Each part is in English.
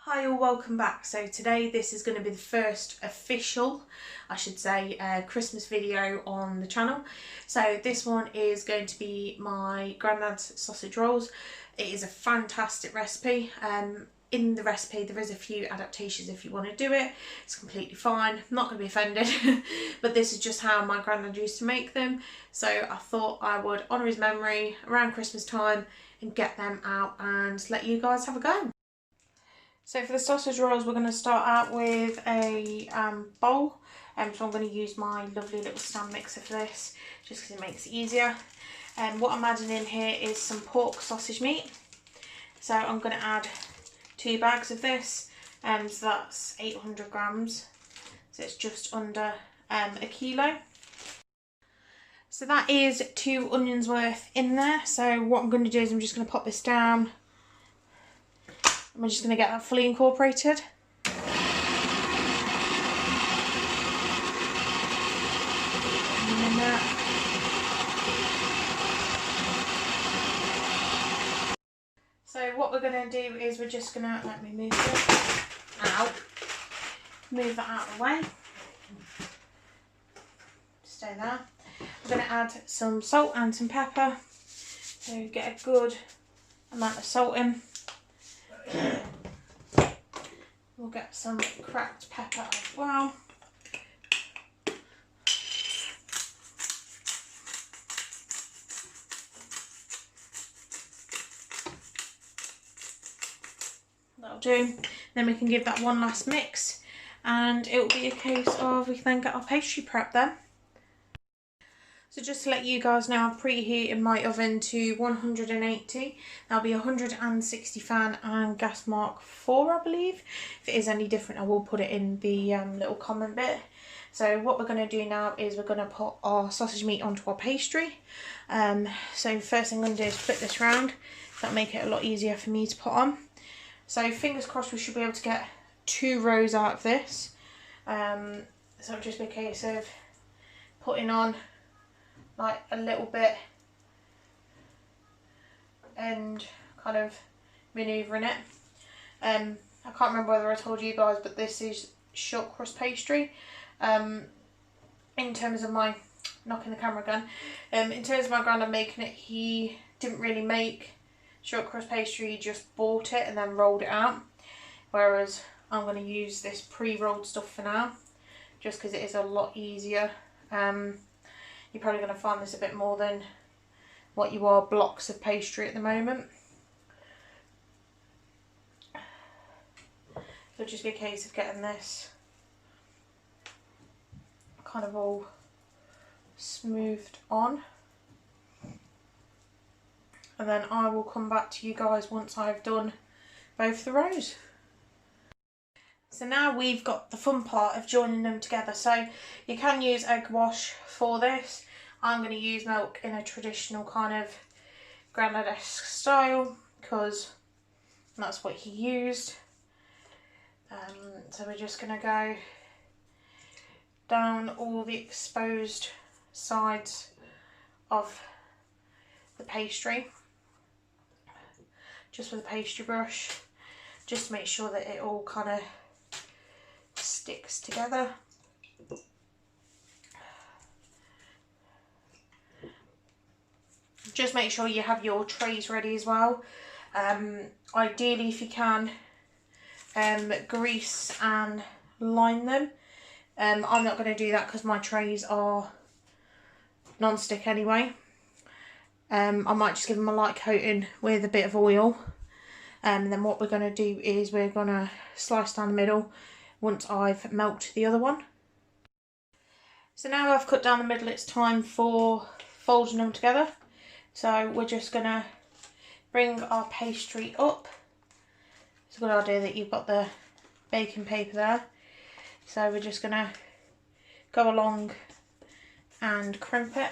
Hi all, welcome back. So today this is going to be the first official, I should say, Christmas video on the channel. So this one is going to be my Grandad's sausage rolls. It is a fantastic recipe. In the recipe there is a few adaptations if you want to do it. It's completely fine, I'm not going to be offended. But this is just how my Grandad used to make them. So I thought I would honour his memory around Christmas time and get them out and let you guys have a go. So for the sausage rolls, we're going to start out with a bowl. So I'm going to use my lovely little stand mixer for this, just because it makes it easier. What I'm adding in here is some pork sausage meat. So I'm going to add 2 bags of this, so that's 800 grams. So it's just under a kilo. So that is 2 onions worth in there. So what I'm going to do is I'm just going to pop this down. We're just going to get that fully incorporated. So what we're going to do is we're just going to, let me move this out, move that out of the way, stay there. We're going to add some salt and some pepper, so get a good amount of salt in. We'll get some cracked pepper as well. That'll do. Then we can give that one last mix and it will be a case of we can then get our pastry prep then. So just to let you guys know, I've preheated my oven to 180. That'll be 160 fan and gas mark 4, I believe. If it is any different, I will put it in the little comment bit. So what we're going to do now is we're going to put our sausage meat onto our pastry. So first thing I'm going to do is flip this round. That'll make it a lot easier for me to put on. So fingers crossed we should be able to get 2 rows out of this. So it'll just be a case of putting on like a little bit and kind of manoeuvring it. I can't remember whether I told you guys, but this is short crust pastry. In terms of my, knocking the camera again, in terms of my Grandad making it, he didn't really make short crust pastry, he just bought it and then rolled it out. Whereas I'm going to use this pre-rolled stuff for now, just because it is a lot easier. You're probably going to find this a bit more than what you are blocks of pastry at the moment. So it'll just be a case of getting this kind of all smoothed on. And then I will come back to you guys once I've done both the rows. So now we've got the fun part of joining them together. So you can use egg wash for this. I'm going to use milk in a traditional kind of Grandad-esque style because that's what he used. So we're just going to go down all the exposed sides of the pastry, just with a pastry brush, just to make sure that it all kind of sticks together. Just make sure you have your trays ready as well. Ideally, if you can, grease and line them. I'm not going to do that because my trays are non-stick anyway. I might just give them a light coating with a bit of oil. And then what we're going to do is we're going to slice down the middle once I've melted the other one. So now I've cut down the middle, it's time for folding them together. So we're just going to bring our pastry up. It's a good idea that you've got the baking paper there. So we're just going to go along and crimp it.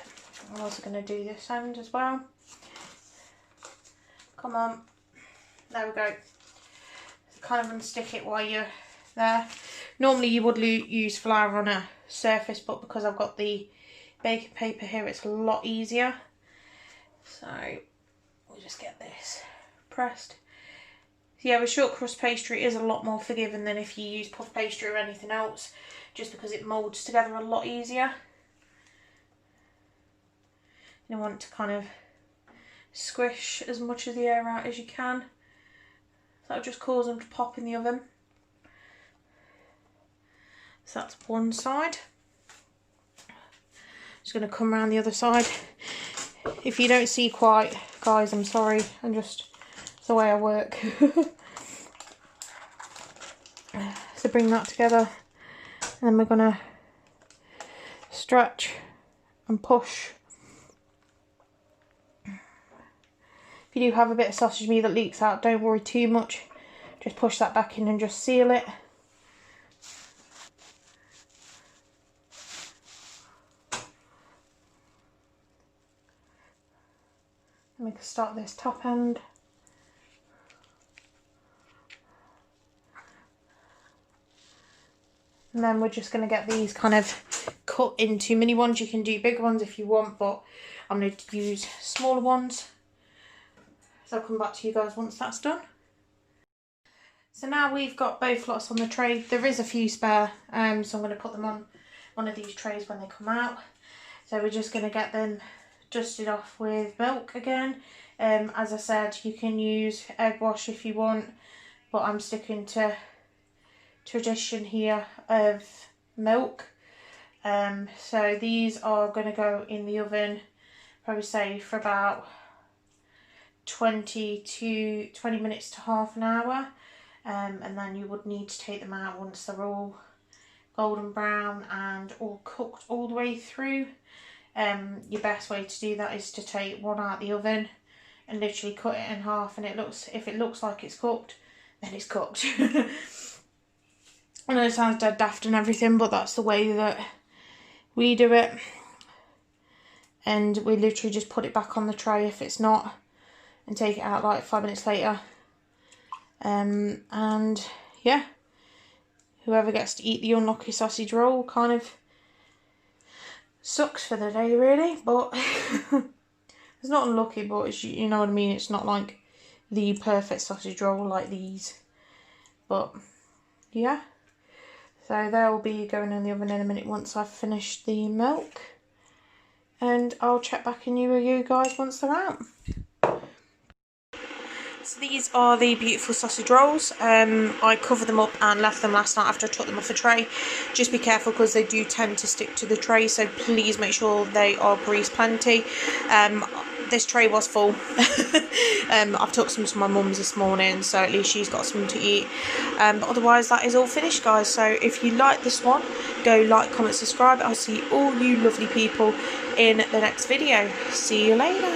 I'm also going to do this end as well. Come on. There we go. Kind of unstick it while you're there. Normally you would use flour on a surface, but because I've got the baking paper here, it's a lot easier. So we'll just get this pressed. yeah, with short crust pastry it is a lot more forgiving than if you use puff pastry or anything else, just because it moulds together a lot easier. You want to kind of squish as much of the air out as you can. That'll just cause them to pop in the oven. So that's one side. Just going to come around the other side. If you don't see quite, guys, I'm sorry. It's the way I work. So bring that together, and then we're going to stretch and push. If you do have a bit of sausage meat that leaks out, don't worry too much. Just push that back in and just seal it. And we can start this top end. And then we're just going to get these kind of cut into mini ones. You can do bigger ones if you want, but I'm going to use smaller ones. So I'll come back to you guys once that's done. So now we've got both lots on the tray. There is a few spare, so I'm going to put them on one of these trays when they come out. So we're just going to get them dusted off with milk again. As I said, you can use egg wash if you want, but I'm sticking to tradition here of milk. So these are going to go in the oven, probably say for about 20 minutes to half an hour, and then you would need to take them out once they're all golden brown and all cooked all the way through. Your best way to do that is to take one out of the oven and literally cut it in half, and if it looks like it's cooked, then it's cooked. I know it sounds dead daft and everything, but that's the way that we do it. And we literally just put it back on the tray if it's not, and take it out like 5 minutes later. And yeah, whoever gets to eat the unlucky sausage roll kind of sucks for the day, really. But it's not unlucky, but it's, you know what I mean, it's not like the perfect sausage roll like these. But yeah, so they'll be going in the oven in a minute once I've finished the milk, and I'll check back in with you guys once they're out. So these are the beautiful sausage rolls. I covered them up and left them last night after I took them off the tray. Just be careful because they do tend to stick to the tray, so please make sure they are greased plenty. This tray was full. I've took some to my mum's this morning, so at least she's got something to eat. But otherwise that is all finished, guys. So if you like this one, go like, comment, subscribe. I'll see all you lovely people in the next video. See you later.